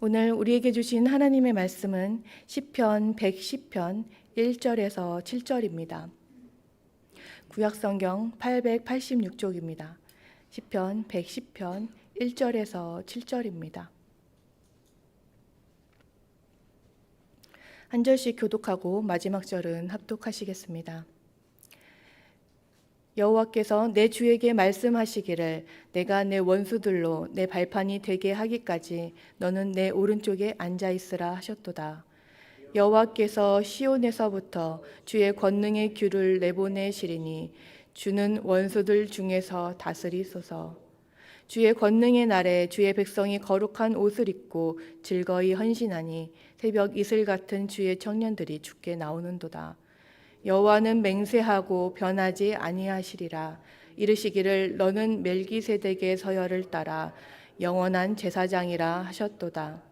오늘 우리에게 주신 하나님의 말씀은 시편 110편 1절에서 7절입니다. 구약성경 886쪽입니다. 시편 110편 1절에서 7절입니다. 한 절씩 교독하고 마지막 절은 합독하시겠습니다. 여호와께서 내 주에게 말씀하시기를 내가 내 원수들로 내 발판이 되게 하기까지 너는 내 오른쪽에 앉아 있으라 하셨도다. 여호와께서 시온에서부터 주의 권능의 규를 내보내시리니 주는 원수들 중에서 다스리소서. 주의 권능의 날에 주의 백성이 거룩한 옷을 입고 즐거이 헌신하니 새벽 이슬 같은 주의 청년들이 주께 나오는도다. 여호와는 맹세하고 변하지 아니하시리라. 이르시기를 너는 멜기세덱의 서열을 따라 영원한 제사장이라 하셨도다.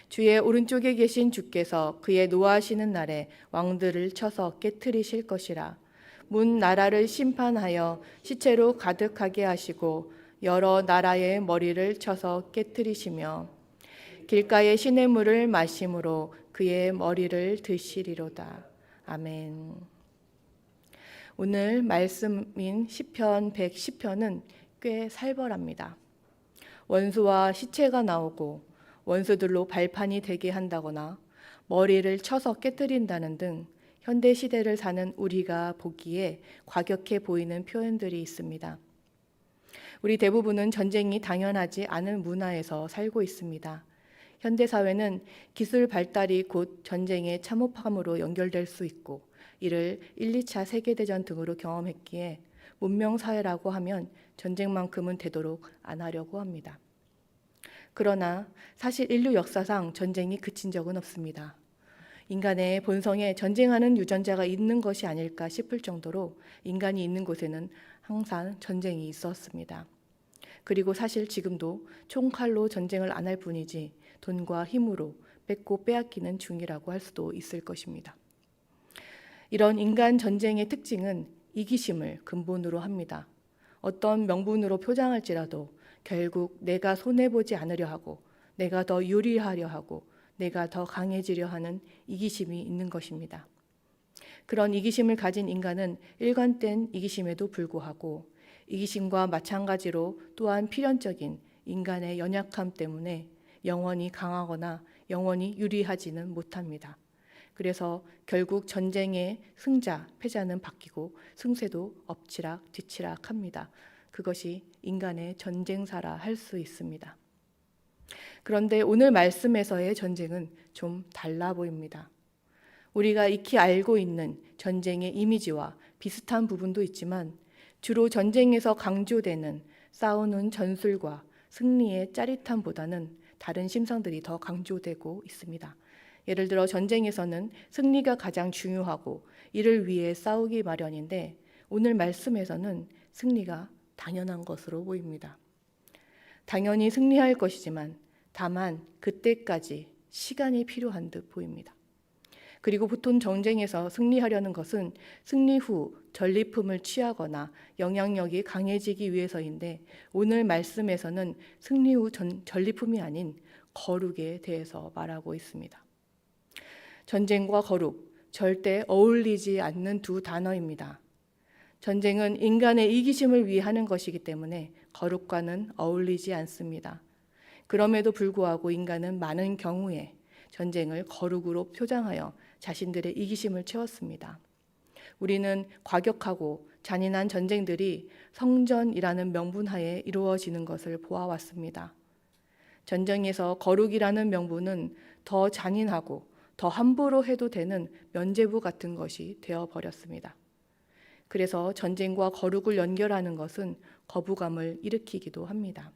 주의 오른쪽에 계신 주께서 그의 노하시는 날에 왕들을 쳐서 깨트리실 것이라. 문 나라를 심판하여 시체로 가득하게 하시고 여러 나라의 머리를 쳐서 깨트리시며 길가의 시냇물을 마심으로 그의 머리를 드시리로다. 아멘. 오늘 말씀인 시편 110편은 꽤 살벌합니다. 원수와 시체가 나오고 원수들로 발판이 되게 한다거나 머리를 쳐서 깨뜨린다는 등 현대 시대를 사는 우리가 보기에 과격해 보이는 표현들이 있습니다. 우리 대부분은 전쟁이 당연하지 않은 문화에서 살고 있습니다. 현대 사회는 기술 발달이 곧 전쟁의 참혹함으로 연결될 수 있고 이를 1, 2차 세계대전 등으로 경험했기에 문명사회라고 하면 전쟁만큼은 되도록 안 하려고 합니다. 그러나 사실 인류 역사상 전쟁이 그친 적은 없습니다. 인간의 본성에 전쟁하는 유전자가 있는 것이 아닐까 싶을 정도로 인간이 있는 곳에는 항상 전쟁이 있었습니다. 그리고 사실 지금도 총칼로 전쟁을 안 할 뿐이지 돈과 힘으로 뺏고 빼앗기는 중이라고 할 수도 있을 것입니다. 이런 인간 전쟁의 특징은 이기심을 근본으로 합니다. 어떤 명분으로 표장할지라도 결국 내가 손해보지 않으려 하고 내가 더 유리하려 하고 내가 더 강해지려 하는 이기심이 있는 것입니다. 그런 이기심을 가진 인간은 일관된 이기심에도 불구하고 이기심과 마찬가지로 또한 필연적인 인간의 연약함 때문에 영원히 강하거나 영원히 유리하지는 못합니다. 그래서 결국 전쟁의 승자, 패자는 바뀌고 승세도 엎치락 뒤치락 합니다. 그것이 인간의 전쟁사라 할 수 있습니다. 그런데 오늘 말씀에서의 전쟁은 좀 달라 보입니다. 우리가 익히 알고 있는 전쟁의 이미지와 비슷한 부분도 있지만 주로 전쟁에서 강조되는 싸우는 전술과 승리의 짜릿함보다는 다른 심상들이 더 강조되고 있습니다. 예를 들어 전쟁에서는 승리가 가장 중요하고 이를 위해 싸우기 마련인데 오늘 말씀에서는 승리가 당연한 것으로 보입니다. 당연히 승리할 것이지만 다만 그때까지 시간이 필요한 듯 보입니다. 그리고 보통 전쟁에서 승리하려는 것은 승리 후 전리품을 취하거나 영향력이 강해지기 위해서인데 오늘 말씀에서는 승리 후 전리품이 아닌 거룩에 대해서 말하고 있습니다. 전쟁과 거룩, 절대 어울리지 않는 두 단어입니다. 전쟁은 인간의 이기심을 위해 하는 것이기 때문에 거룩과는 어울리지 않습니다. 그럼에도 불구하고 인간은 많은 경우에 전쟁을 거룩으로 표장하여 자신들의 이기심을 채웠습니다. 우리는 과격하고 잔인한 전쟁들이 성전이라는 명분하에 이루어지는 것을 보아왔습니다. 전쟁에서 거룩이라는 명분은 더 잔인하고 더 함부로 해도 되는 면죄부 같은 것이 되어버렸습니다. 그래서 전쟁과 거룩을 연결하는 것은 거부감을 일으키기도 합니다.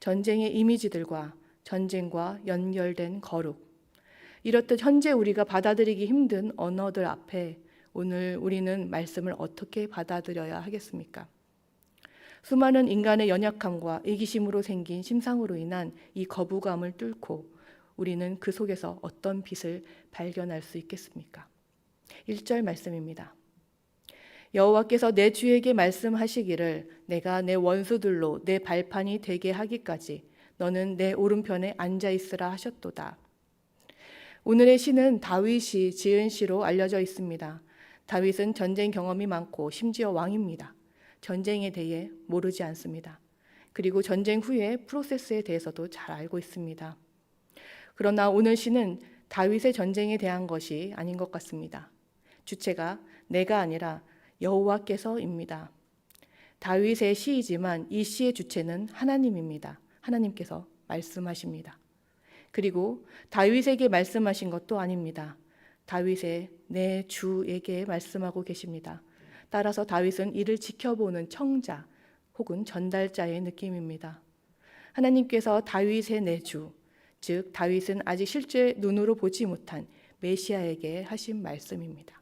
전쟁의 이미지들과 전쟁과 연결된 거룩, 이렇듯 현재 우리가 받아들이기 힘든 언어들 앞에 오늘 우리는 말씀을 어떻게 받아들여야 하겠습니까? 수많은 인간의 연약함과 이기심으로 생긴 심상으로 인한 이 거부감을 뚫고 우리는 그 속에서 어떤 빛을 발견할 수 있겠습니까? 1절 말씀입니다. 여호와께서 내 주에게 말씀하시기를 내가 내 원수들로 내 발판이 되게 하기까지 너는 내 오른편에 앉아 있으라 하셨도다. 오늘의 시는 다윗이 지은 시로 알려져 있습니다. 다윗은 전쟁 경험이 많고 심지어 왕입니다. 전쟁에 대해 모르지 않습니다. 그리고 전쟁 후의 프로세스에 대해서도 잘 알고 있습니다. 그러나 오늘 시는 다윗의 전쟁에 대한 것이 아닌 것 같습니다. 주체가 내가 아니라 여호와께서입니다. 다윗의 시이지만 이 시의 주체는 하나님입니다. 하나님께서 말씀하십니다. 그리고 다윗에게 말씀하신 것도 아닙니다. 다윗의 내 주에게 말씀하고 계십니다. 따라서 다윗은 이를 지켜보는 청자 혹은 전달자의 느낌입니다. 하나님께서 다윗의 내 주, 즉 다윗은 아직 실제 눈으로 보지 못한 메시아에게 하신 말씀입니다.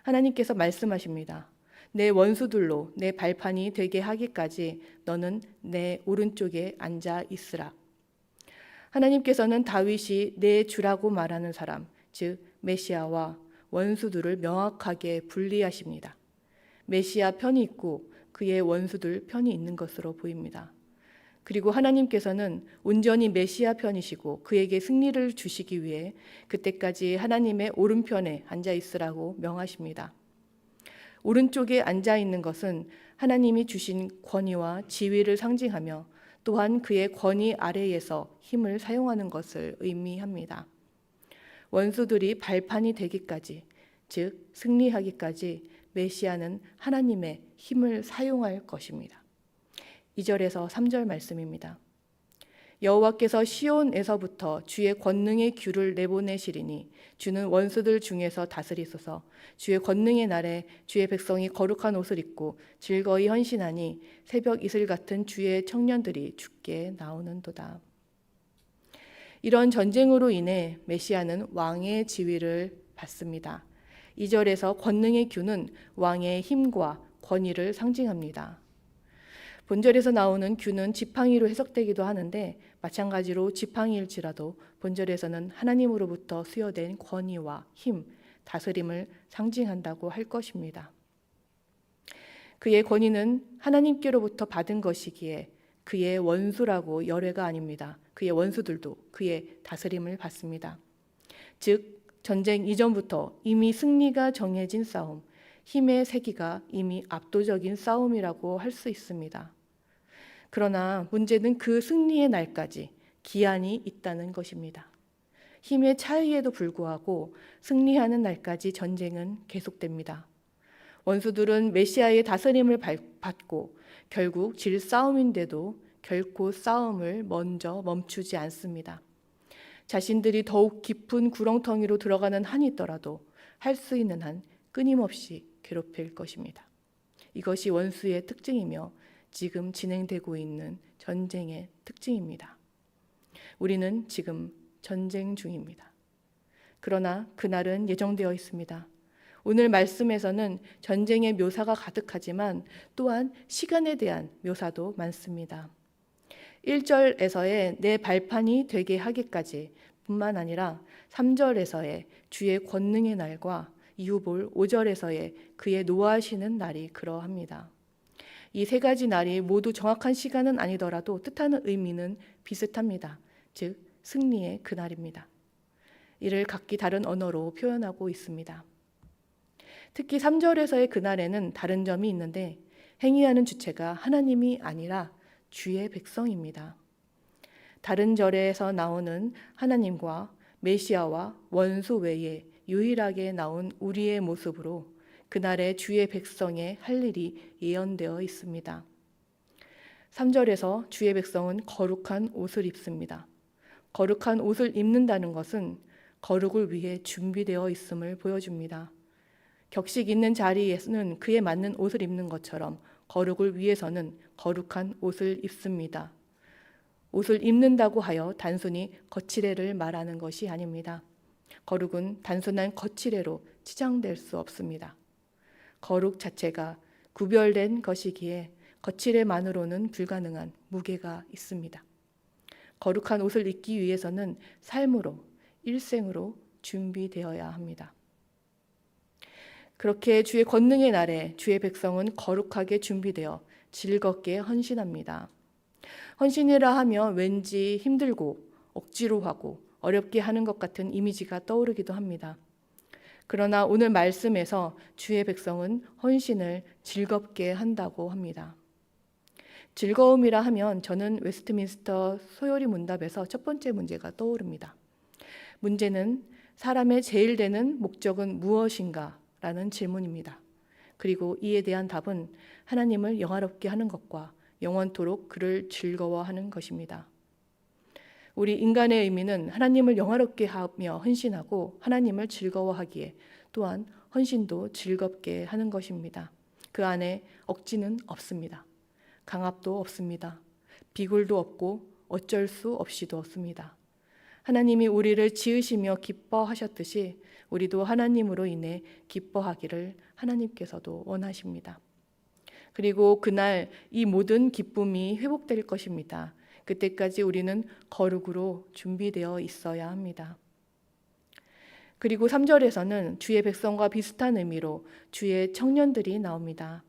하나님께서 말씀하십니다. 내 원수들로 내 발판이 되게 하기까지 너는 내 오른쪽에 앉아 있으라. 하나님께서는 다윗이 내 주라고 말하는 사람, 즉 메시아와 원수들을 명확하게 분리하십니다. 메시아 편이 있고 그의 원수들 편이 있는 것으로 보입니다. 그리고 하나님께서는 온전히 메시아 편이시고 그에게 승리를 주시기 위해 그때까지 하나님의 오른편에 앉아 있으라고 명하십니다. 오른쪽에 앉아 있는 것은 하나님이 주신 권위와 지위를 상징하며 또한 그의 권위 아래에서 힘을 사용하는 것을 의미합니다. 원수들이 발판이 되기까지, 즉 승리하기까지 메시아는 하나님의 힘을 사용할 것입니다. 2절에서 3절 말씀입니다. 여호와께서 시온에서부터 주의 권능의 규를 내보내시리니 주는 원수들 중에서 다스리소서. 주의 권능의 날에 주의 백성이 거룩한 옷을 입고 즐거이 헌신하니 새벽 이슬 같은 주의 청년들이 주께 나오는도다. 이런 전쟁으로 인해 메시아는 왕의 지위를 받습니다. 2절에서 권능의 규는 왕의 힘과 권위를 상징합니다. 본절에서 나오는 규는 지팡이로 해석되기도 하는데 마찬가지로 지팡이일지라도 본절에서는 하나님으로부터 수여된 권위와 힘, 다스림을 상징한다고 할 것입니다. 그의 권위는 하나님께로부터 받은 것이기에 그의 원수라고 열애가 아닙니다. 그의 원수들도 그의 다스림을 받습니다. 즉 전쟁 이전부터 이미 승리가 정해진 싸움, 힘의 세기가 이미 압도적인 싸움이라고 할 수 있습니다. 그러나 문제는 그 승리의 날까지 기한이 있다는 것입니다. 힘의 차이에도 불구하고 승리하는 날까지 전쟁은 계속됩니다. 원수들은 메시아의 다스림을 받고 결국 질 싸움인데도 결코 싸움을 먼저 멈추지 않습니다. 자신들이 더욱 깊은 구렁텅이로 들어가는 한이 있더라도 할 수 있는 한 끊임없이 괴롭힐 것입니다. 이것이 원수의 특징이며 지금 진행되고 있는 전쟁의 특징입니다. 우리는 지금 전쟁 중입니다. 그러나 그날은 예정되어 있습니다. 오늘 말씀에서는 전쟁의 묘사가 가득하지만 또한 시간에 대한 묘사도 많습니다. 1절에서의 내 발판이 되게 하기까지 뿐만 아니라 3절에서의 주의 권능의 날과 이후 볼 5절에서의 그의 노하시는 날이 그러합니다. 이 세 가지 날이 모두 정확한 시간은 아니더라도 뜻하는 의미는 비슷합니다. 즉 승리의 그날입니다. 이를 각기 다른 언어로 표현하고 있습니다. 특히 3절에서의 그날에는 다른 점이 있는데 행위하는 주체가 하나님이 아니라 주의 백성입니다. 다른 절에서 나오는 하나님과 메시아와 원수 외에 유일하게 나온 우리의 모습으로 그날의 주의 백성의 할 일이 예언되어 있습니다. 3절에서 주의 백성은 거룩한 옷을 입습니다. 거룩한 옷을 입는다는 것은 거룩을 위해 준비되어 있음을 보여줍니다. 격식 있는 자리에서는 그에 맞는 옷을 입는 것처럼 거룩을 위해서는 거룩한 옷을 입습니다. 옷을 입는다고 하여 단순히 거칠애를 말하는 것이 아닙니다. 거룩은 단순한 거칠애로 치장될 수 없습니다. 거룩 자체가 구별된 것이기에 거칠애만으로는 불가능한 무게가 있습니다. 거룩한 옷을 입기 위해서는 삶으로, 일생으로 준비되어야 합니다. 그렇게 주의 권능의 날에 주의 백성은 거룩하게 준비되어 즐겁게 헌신합니다. 헌신이라 하면 왠지 힘들고 억지로 하고 어렵게 하는 것 같은 이미지가 떠오르기도 합니다. 그러나 오늘 말씀에서 주의 백성은 헌신을 즐겁게 한다고 합니다. 즐거움이라 하면 저는 웨스트민스터 소요리 문답에서 첫 번째 문제가 떠오릅니다. 문제는 사람의 제일 되는 목적은 무엇인가? 라는 질문입니다. 그리고 이에 대한 답은 하나님을 영화롭게 하는 것과 영원토록 그를 즐거워하는 것입니다. 우리 인간의 의미는 하나님을 영화롭게 하며 헌신하고 하나님을 즐거워하기에 또한 헌신도 즐겁게 하는 것입니다. 그 안에 억지는 없습니다. 강압도 없습니다. 비굴도 없고 어쩔 수 없이도 없습니다. 하나님이 우리를 지으시며 기뻐하셨듯이 우리도 하나님으로 인해 기뻐하기를 하나님께서도 원하십니다. 그리고 그날 이 모든 기쁨이 회복될 것입니다. 그때까지 우리는 거룩으로 준비되어 있어야 합니다. 그리고 3절에서는 주의 백성과 비슷한 의미로 주의 청년들이 나옵니다.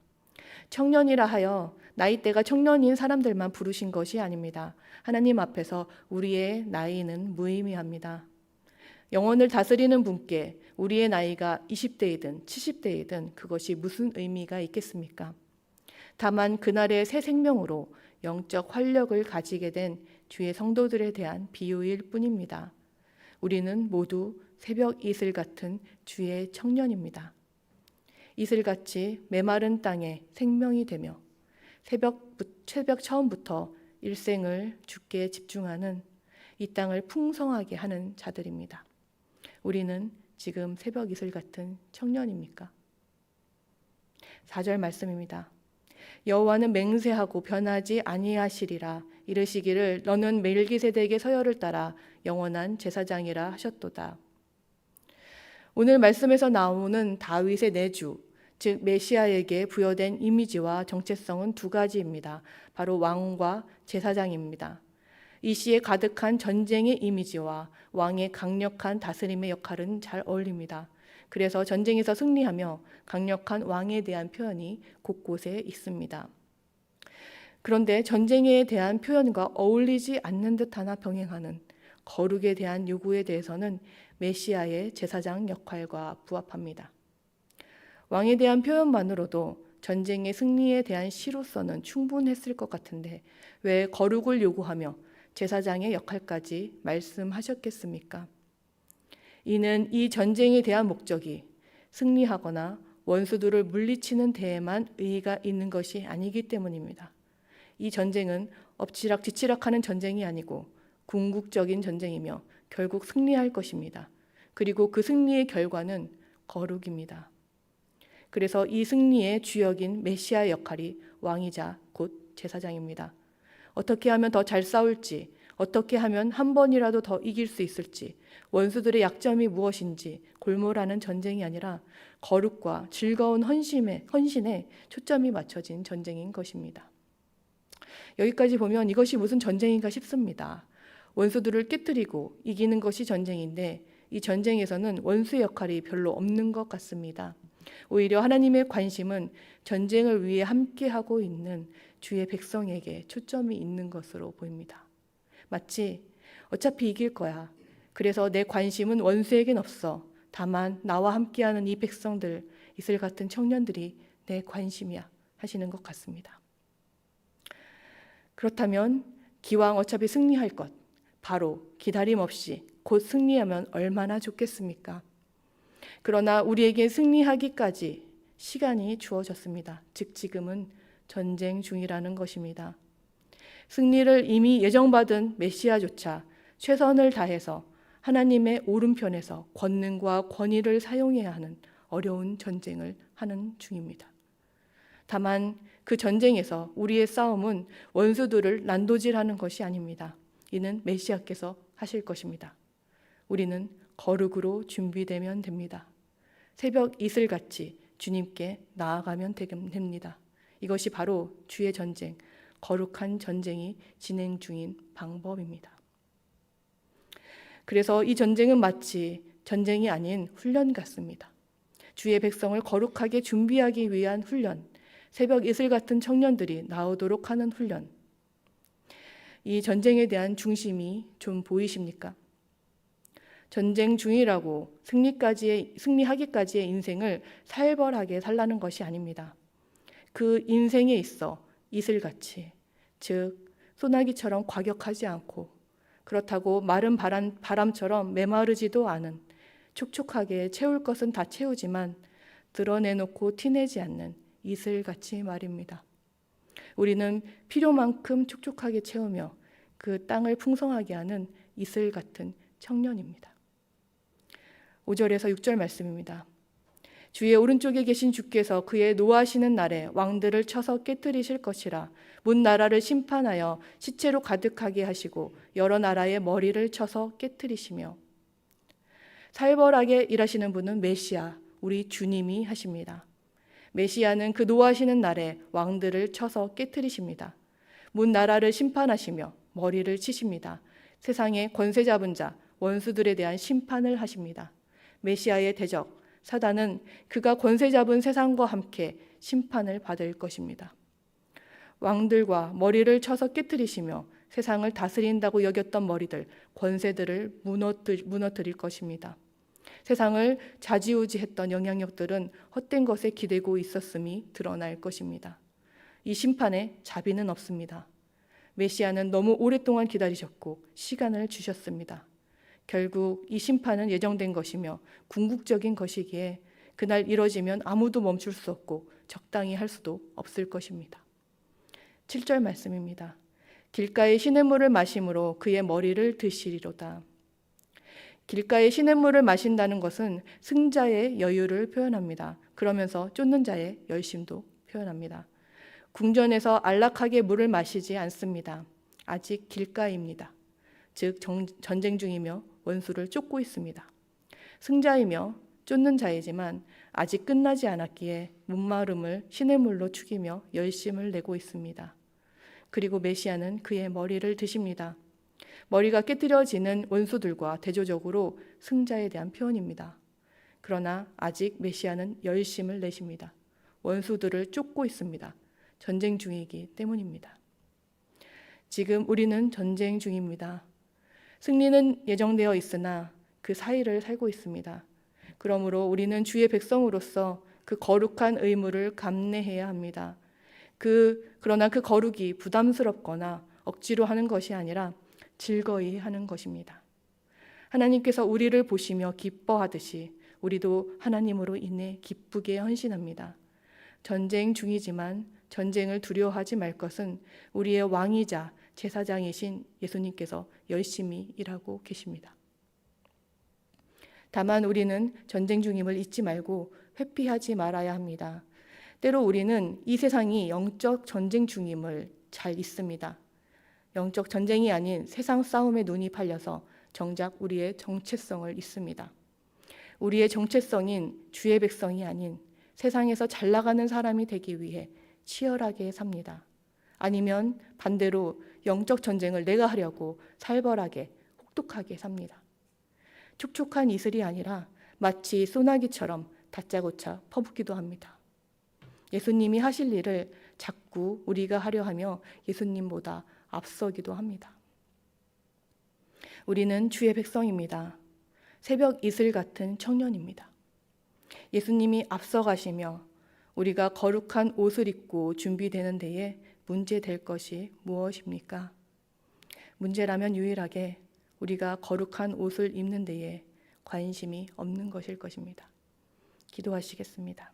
청년이라 하여 나이대가 청년인 사람들만 부르신 것이 아닙니다. 하나님 앞에서 우리의 나이는 무의미합니다. 영혼을 다스리는 분께 우리의 나이가 20대이든 70대이든 그것이 무슨 의미가 있겠습니까? 다만 그날의 새 생명으로 영적 활력을 가지게 된 주의 성도들에 대한 비유일 뿐입니다. 우리는 모두 새벽 이슬 같은 주의 청년입니다. 이슬같이 메마른 땅에 생명이 되며 새벽 처음부터 일생을 주께 집중하는 이 땅을 풍성하게 하는 자들입니다. 우리는 지금 새벽 이슬 같은 청년입니까? 4절 말씀입니다. 여호와는 맹세하고 변하지 아니하시리라. 이르시기를 너는 멜기세덱의 서열을 따라 영원한 제사장이라 하셨도다. 오늘 말씀에서 나오는 다윗의 내주, 즉 메시아에게 부여된 이미지와 정체성은 두 가지입니다. 바로 왕과 제사장입니다. 이 시에 가득한 전쟁의 이미지와 왕의 강력한 다스림의 역할은 잘 어울립니다. 그래서 전쟁에서 승리하며 강력한 왕에 대한 표현이 곳곳에 있습니다. 그런데 전쟁에 대한 표현과 어울리지 않는 듯 하나 병행하는 거룩에 대한 요구에 대해서는 메시아의 제사장 역할과 부합합니다. 왕에 대한 표현만으로도 전쟁의 승리에 대한 시로서는 충분했을 것 같은데 왜 거룩을 요구하며 제사장의 역할까지 말씀하셨겠습니까? 이는 이 전쟁에 대한 목적이 승리하거나 원수들을 물리치는 데에만 의의가 있는 것이 아니기 때문입니다. 이 전쟁은 엎치락뒤치락하는 전쟁이 아니고 궁극적인 전쟁이며 결국 승리할 것입니다. 그리고 그 승리의 결과는 거룩입니다. 그래서 이 승리의 주역인 메시아의 역할이 왕이자 곧 제사장입니다. 어떻게 하면 더 잘 싸울지, 어떻게 하면 한 번이라도 더 이길 수 있을지, 원수들의 약점이 무엇인지 골몰하는 전쟁이 아니라 거룩과 즐거운 헌신에 초점이 맞춰진 전쟁인 것입니다. 여기까지 보면 이것이 무슨 전쟁인가 싶습니다. 원수들을 깨뜨리고 이기는 것이 전쟁인데 이 전쟁에서는 원수의 역할이 별로 없는 것 같습니다. 오히려 하나님의 관심은 전쟁을 위해 함께하고 있는 주의 백성에게 초점이 있는 것으로 보입니다. 마치 어차피 이길 거야. 그래서 내 관심은 원수에겐 없어. 다만 나와 함께하는 이 백성들, 이슬 같은 청년들이 내 관심이야 하시는 것 같습니다. 그렇다면 기왕 어차피 승리할 것, 바로 기다림 없이 곧 승리하면 얼마나 좋겠습니까? 그러나 우리에게 승리하기까지 시간이 주어졌습니다. 즉 지금은 전쟁 중이라는 것입니다. 승리를 이미 예정받은 메시아조차 최선을 다해서 하나님의 오른편에서 권능과 권위를 사용해야 하는 어려운 전쟁을 하는 중입니다. 다만 그 전쟁에서 우리의 싸움은 원수들을 난도질하는 것이 아닙니다. 이는 메시아께서 하실 것입니다. 우리는 거룩으로 준비되면 됩니다. 새벽 이슬같이 주님께 나아가면 됩니다. 이것이 바로 주의 전쟁, 거룩한 전쟁이 진행 중인 방법입니다. 그래서 이 전쟁은 마치 전쟁이 아닌 훈련 같습니다. 주의 백성을 거룩하게 준비하기 위한 훈련, 새벽 이슬 같은 청년들이 나오도록 하는 훈련. 이 전쟁에 대한 중심이 좀 보이십니까? 전쟁 중이라고 승리하기까지의 인생을 살벌하게 살라는 것이 아닙니다. 그 인생에 있어 이슬같이, 즉 소나기처럼 과격하지 않고 그렇다고 마른 바람처럼 메마르지도 않은, 촉촉하게 채울 것은 다 채우지만 드러내놓고 티내지 않는 이슬같이 말입니다. 우리는 필요만큼 촉촉하게 채우며 그 땅을 풍성하게 하는 이슬 같은 청년입니다. 5절에서 6절 말씀입니다. 주의 오른쪽에 계신 주께서 그의 노하시는 날에 왕들을 쳐서 깨뜨리실 것이라. 문 나라를 심판하여 시체로 가득하게 하시고 여러 나라의 머리를 쳐서 깨뜨리시며. 살벌하게 일하시는 분은 메시아, 우리 주님이 하십니다. 메시아는 그 노하시는 날에 왕들을 쳐서 깨뜨리십니다. 문 나라를 심판하시며 머리를 치십니다. 세상의 권세 잡은 자, 원수들에 대한 심판을 하십니다. 메시아의 대적, 사단은 그가 권세 잡은 세상과 함께 심판을 받을 것입니다. 왕들과 머리를 쳐서 깨뜨리시며 세상을 다스린다고 여겼던 머리들, 권세들을 무너뜨릴 것입니다. 세상을 좌지우지했던 영향력들은 헛된 것에 기대고 있었음이 드러날 것입니다. 이 심판에 자비는 없습니다. 메시아는 너무 오랫동안 기다리셨고 시간을 주셨습니다. 결국 이 심판은 예정된 것이며 궁극적인 것이기에 그날 이뤄지면 아무도 멈출 수 없고 적당히 할 수도 없을 것입니다. 7절 말씀입니다. 길가의 시냇물을 마심으로 그의 머리를 드시리로다. 길가의 시냇물을 마신다는 것은 승자의 여유를 표현합니다. 그러면서 쫓는 자의 열심도 표현합니다. 궁전에서 안락하게 물을 마시지 않습니다. 아직 길가입니다. 즉 전쟁 중이며 원수를 쫓고 있습니다. 승자이며 쫓는 자이지만 아직 끝나지 않았기에 문마름을 시냇물로 죽이며 열심을 내고 있습니다. 그리고 메시아는 그의 머리를 드십니다. 머리가 깨뜨려지는 원수들과 대조적으로 승자에 대한 표현입니다. 그러나 아직 메시아는 열심을 내십니다. 원수들을 쫓고 있습니다. 전쟁 중이기 때문입니다. 지금 우리는 전쟁 중입니다. 승리는 예정되어 있으나 그 사이를 살고 있습니다. 그러므로 우리는 주의 백성으로서 그 거룩한 의무를 감내해야 합니다. 그러나 그 거룩이 부담스럽거나 억지로 하는 것이 아니라 즐거이 하는 것입니다. 하나님께서 우리를 보시며 기뻐하듯이 우리도 하나님으로 인해 기쁘게 헌신합니다. 전쟁 중이지만 전쟁을 두려워하지 말 것은 우리의 왕이자 제사장이신 예수님께서 열심히 일하고 계십니다. 다만 우리는 전쟁 중임을 잊지 말고 회피하지 말아야 합니다. 때로 우리는 이 세상이 영적 전쟁 중임을 잘 잊습니다. 영적 전쟁이 아닌 세상 싸움에 눈이 팔려서 정작 우리의 정체성을 잊습니다. 우리의 정체성인 주의 백성이 아닌 세상에서 잘 나가는 사람이 되기 위해 치열하게 삽니다. 아니면 반대로 영적 전쟁을 내가 하려고 살벌하게 혹독하게 삽니다. 촉촉한 이슬이 아니라 마치 소나기처럼 다짜고짜 퍼붓기도 합니다. 예수님이 하실 일을 자꾸 우리가 하려 하며 예수님보다 앞서기도 합니다. 우리는 주의 백성입니다. 새벽 이슬 같은 청년입니다. 예수님이 앞서가시며 우리가 거룩한 옷을 입고 준비되는 데에 문제될 것이 무엇입니까? 문제라면 유일하게 우리가 거룩한 옷을 입는 데에 관심이 없는 것일 것입니다. 기도하시겠습니다.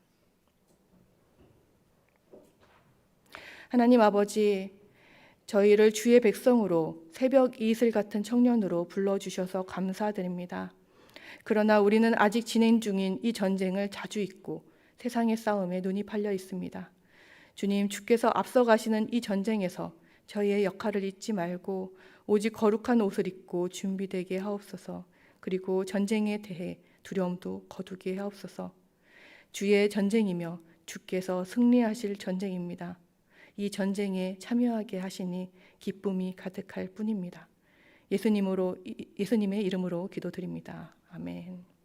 하나님 아버지, 저희를 주의 백성으로 새벽 이슬 같은 청년으로 불러주셔서 감사드립니다. 그러나 우리는 아직 진행 중인 이 전쟁을 자주 잊고 세상의 싸움에 눈이 팔려 있습니다. 주님, 주께서 앞서가시는 이 전쟁에서 저희의 역할을 잊지 말고 오직 거룩한 옷을 입고 준비되게 하옵소서. 그리고 전쟁에 대해 두려움도 거두게 하옵소서. 주의 전쟁이며 주께서 승리하실 전쟁입니다. 이 전쟁에 참여하게 하시니 기쁨이 가득할 뿐입니다. 예수님의 이름으로 기도드립니다. 아멘.